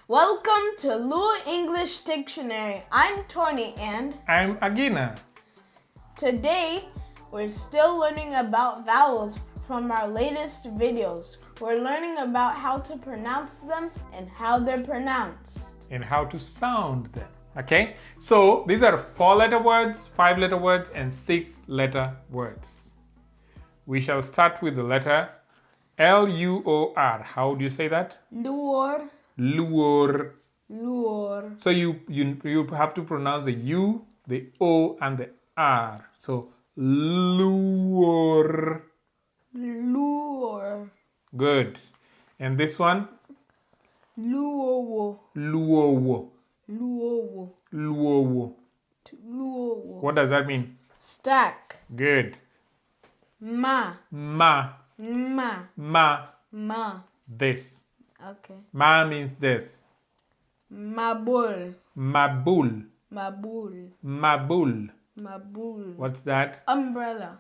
Welcome to Luo English Dictionary. I'm Tony and I'm Agina. today we're still learning about vowels from our latest videos. We're learning about how to pronounce them and how they're pronounced. And how to sound them. Okay, so these are 4-letter words, 5-letter words, and 6-letter words. We shall start with the letter L-U-O-R. How do you say that? Luor, Luor. luor. So you have to pronounce the U, the O, and the R. So luor. Luor. Good. And this one? Luowo. Luowo. Luowo. Luowo. Luowo. What does that mean? Stack. Good. Ma. Ma. Ma. Ma. Ma. This. Okay. Ma means this. Mabul. Mabul. Mabul. Mabul. Mabul. What's that? Umbrella.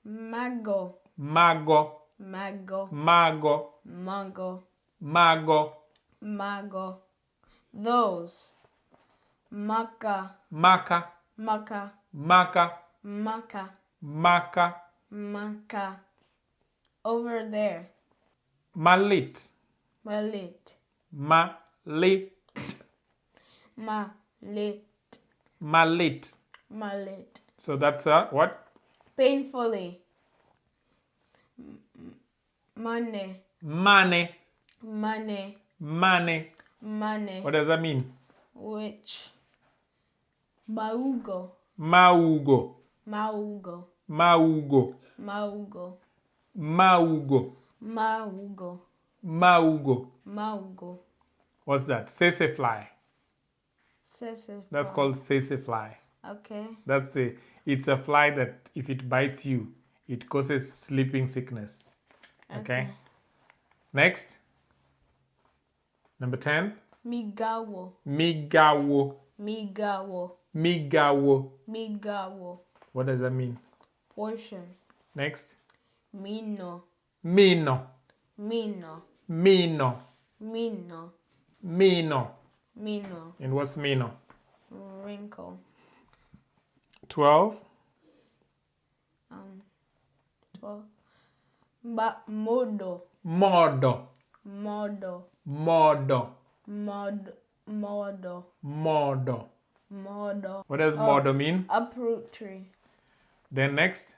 Mago. Mago. Mago. Mago. Mago. Mago. Mago. Those. Maka. Maka. Maka. Maka. Maka. Maka. Maka. Over there. Malit. Malit. Malit. Malit. Malit. Malit. So that's what? Painfully. Money. Money. Money. Money. Money. What does that mean? Which? Maugo. Maugo. Maugo. Maugo. Maugo. Maugo. Maugo. Maugo. Maugo. What's that? Sese fly. Sese That's fly. called sese fly. Okay. It's a fly that if it bites you, it causes sleeping sickness. Okay. Next. Number 10. Migawo. Migawo. Migawo. Migawo. Migawo. What does that mean? Portion. Next. Mino. Mino. Mino. Mino. Mino. Mino. Mino. And what's mino? Wrinkle. 12. 12. Modo. Modo. Modo. Modo. Modo. Modo. Modo. Modo. What does modo mean? Uproot tree. Then next.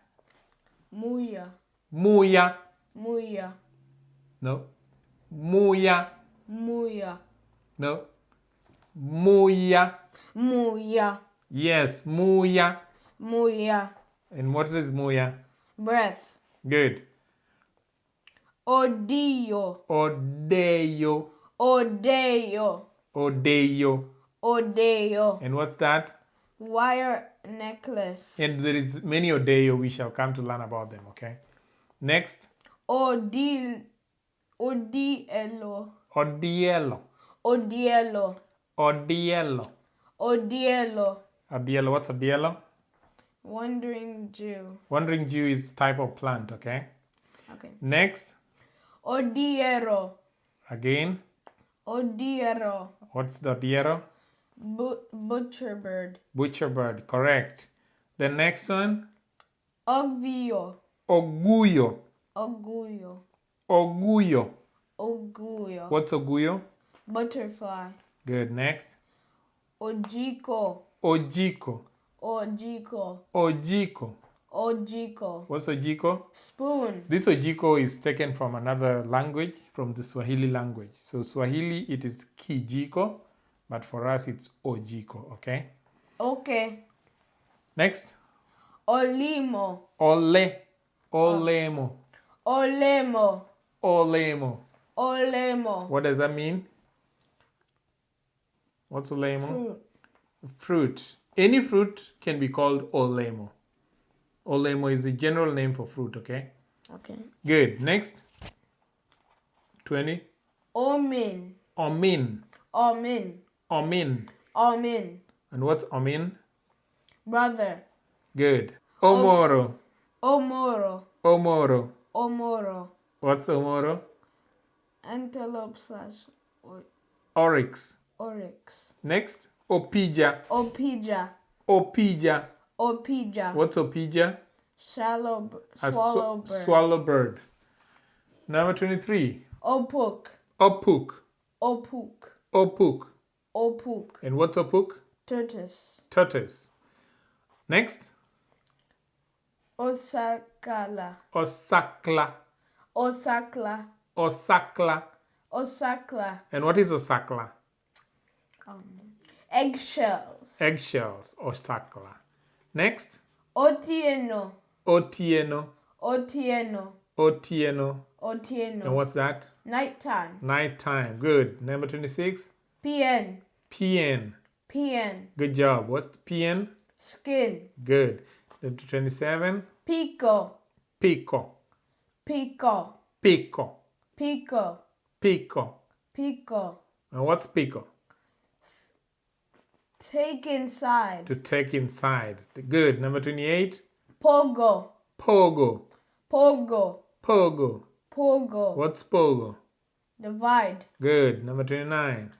Muya. Muya. Muya. No. Muya. Muya. No. Muya. Muya. Yes, muya. Muya. And what is muya? Breath. Good. Odio. Odeyo. Odeyo. Odeyo. Odeyo. And what's that? Wire necklace. And there is many odeyo. We shall come to learn about them, okay? Next. Odielo. Odielo. Odielo. Odielo. Odielo. Odielo. What's odielo? Wandering Jew. Wandering Jew is type of plant, okay? Okay. Next. Odiero. Again. Odiero. What's the odiero? Butcher bird. Butcher bird, correct. The next one. Ogvio. Oguyo. Oguyo. Oguyo. Oguyo. What's oguyo? Butterfly. Good. Next. Ojiko. Ojiko. Ojiko. Ojiko. Ojiko. What's ojiko? Spoon. This ojiko is taken from another language, from the Swahili language. So Swahili, it is kijiko, but for us, it's ojiko, okay? Okay. Next. Olimo. Ole. Olemo. Olemo. Olemo. Olemo. What does that mean? What's olemo? Fruit. Fruit. Any fruit can be called olemo. Olemo is the general name for fruit, okay? Okay. Good. Next. 20. Omin. Omin. Omin. Omin. Omin. And what's omin? Brother. Good. Omoro. Omoro. Omoro. Omoro. What's omoro? Antelope / Oryx. Oryx. Next, Opija. Opija. Opija. Opija. What's Opija? Swallow bird. Swallow bird. Number 23. Opuk. Opuk. Opuk. Opuk. Opuk. And what's Opuk? Tortoise. Tortoise. Next, Osakala. Osakla. Osakla. Osakla. Osakla. And what is Osakla? Eggshells. Eggshells. Osakla. Next, Otieno. Otieno. Otieno. Otieno. And Otieno. what's that? Nighttime. Nighttime. Good. Number 26. PN. PN. PN. Good job. What's PN? Skin. Good. Number 27. Pico. Pico. Pico. Pico. Pico. Pico. Pico. And what's pico? Take inside. To take inside. Good. Number 28. Pogo. Pogo. Pogo. Pogo. Pogo. What's pogo? Divide. Good. Number 29.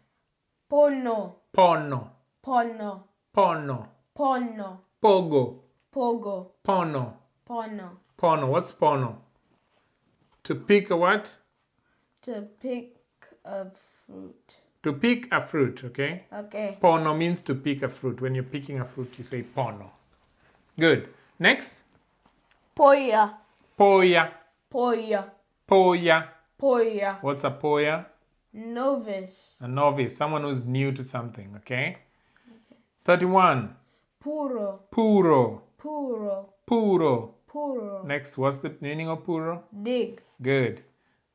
Pono. Pono. Pono. Pono. Pono. Pogo. Pogo. Pono. Pono. Pono. What's pono? To pick a what? To pick a fruit. To pick a fruit, okay? Okay. Pono means to pick a fruit. When you're picking a fruit, you say pono. Good. Next. Poya. Poya. Poya. Poya. Poya. What's a poya? Novice. A novice. Someone who's new to something, okay? 31. Puro. Puro. Puro. Puro. Puro. Next, what's the meaning of puro? Dig. Good.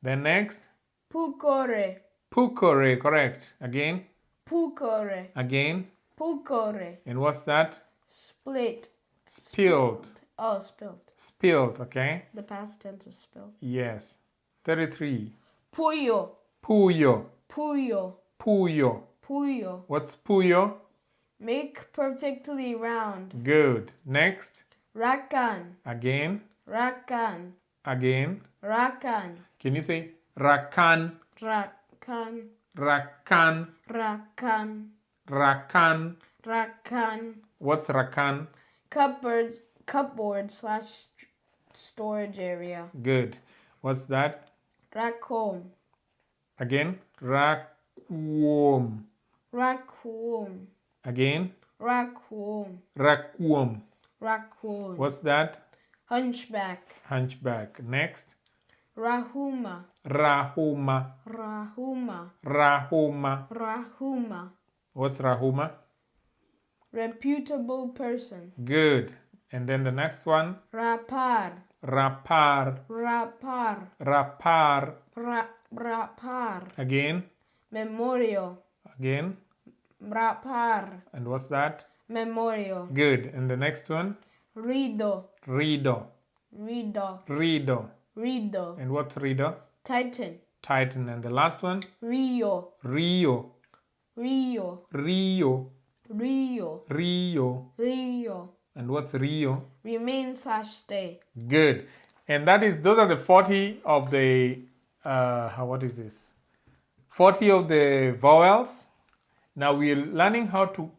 Then next, Pucore. pucore, correct. Again, Pucore. again. Pucore. And what's that? Split. Spilled. Oh, spilled. Spilled, okay? The past tense is spilled. Yes. 33. Puyo. Puyo. Puyo. Puyo. Puyo. What's puyo? Make perfectly round. Good. Next, Rakan. again, Rakan. again. Rakan. Can you say rakan, Rakan. rakan, Rakan. rakan? Rakan. What's rakan? Cupboard slash storage area. Good. What's that? Raccoon. Again, rakuom. Raccoon. Again, Raccoon. rakuom. Raccoon. What's that? Hunchback. Hunchback. Next, Rahuma. rahuma. Rahuma. Rahuma. Rahuma. What's rahuma? Reputable person. Good. And then the next one, Rapar. rapar. Rapar. Rapar. Rapar. Again, Memorial. again. Rapar. And what's that? Memorial. Good. And the next one, Rido. rido. Rido. Rido. Rido. And what's rido? Titan. Titan. And the last one, Rio. Rio. Rio. Rio. Rio. Rio. Rio. And what's Rio? Remain slash stay. Good. And those are the 40 of the, what is this? 40 of the vowels. Now we're learning how to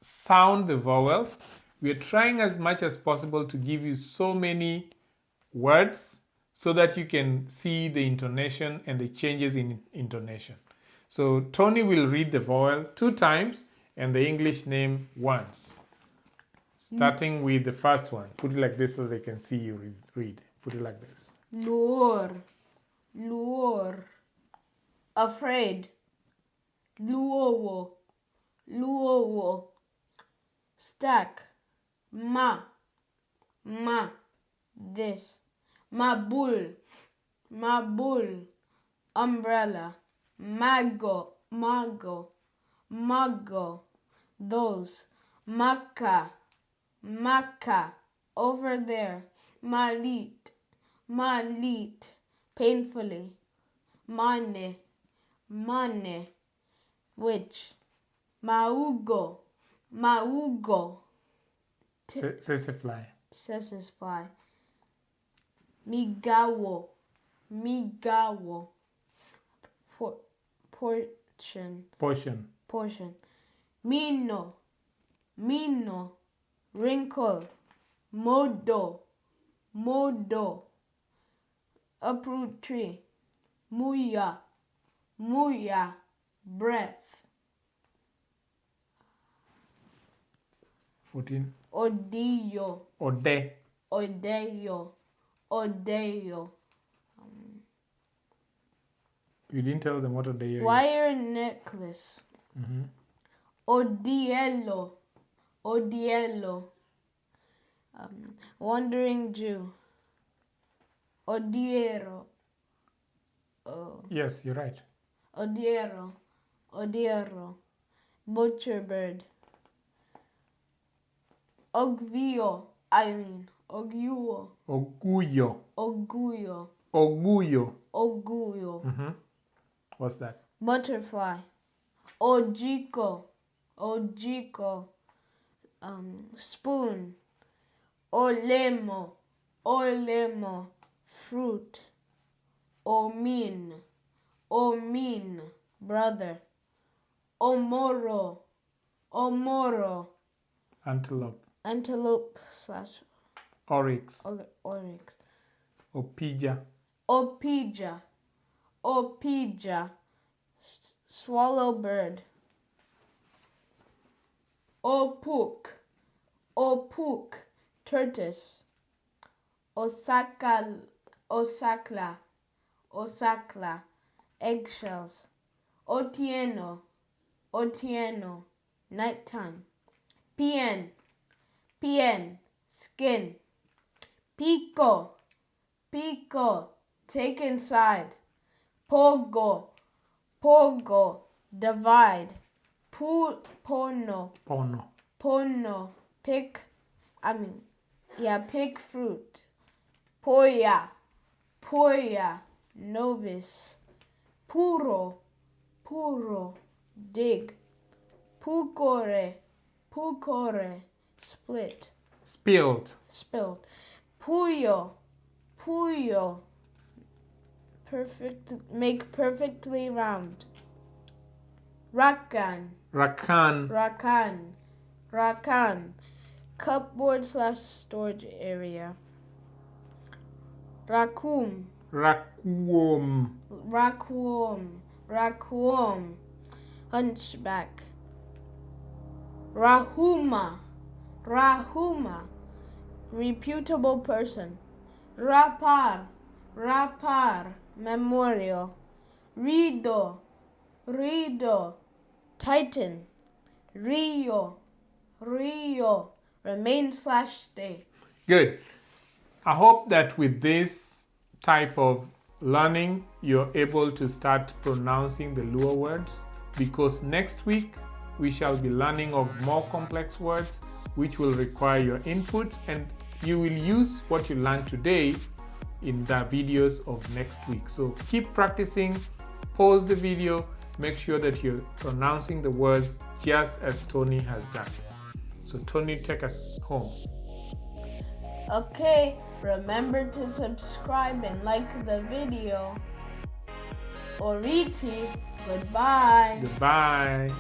sound the vowels. We're trying as much as possible to give you so many words so that you can see the intonation and the changes in intonation. So Tony will read the vowel 2 times and the English name once. Starting with the first one. Put it like this so they can see you read. Put it like this. Lure. Lure. Afraid. Luo. Luo. Stack. Ma. This. Mabul. Umbrella. Mago. Those. Maka. Over there. Malit. Painfully. Mane. Which. Maugo. Sassafly. Satisfy. Migawo. portion. Portion. Mino, wrinkle. Modo, uproot tree. Muya, breath. 14. Odeyo. You didn't tell them what odeyo is. Wire necklace. Mm-hmm. Odiello. Wandering Jew. Odiero. Yes, you're right. Odiero. Butcher bird. Oguyo. Mm-hmm. What's that? Butterfly. Ojiko. Spoon. Olemo. Fruit. Omin. Brother. Omoro. Antelope / Oryx. oryx. Opija. Swallow bird. Opuk. Tortoise. Osakla. Eggshells. Otieno. Nighttime. Pien. Skin. Pico. Take inside. Pogo. Divide. Pono. Pick fruit. Poya. Novice. Puro. Dig. Pucore. Split. Spilled. Puyo. Make perfectly round. Rakan. Cupboard / storage area. Raccoon. Hunchback. Rahuma. Reputable person. Rapar. Memorial. Rido. Titan. Rio. Remain / stay. Good. I hope that with this type of learning, you're able to start pronouncing the Luo words, because next week we shall be learning of more complex words which will require your input, and you will use what you learned today in the videos of next week. So keep practicing, pause the video, make sure that you're pronouncing the words just as Tony has done. So Tony, take us home. Okay, remember to subscribe and like the video. Oriti, goodbye. Goodbye.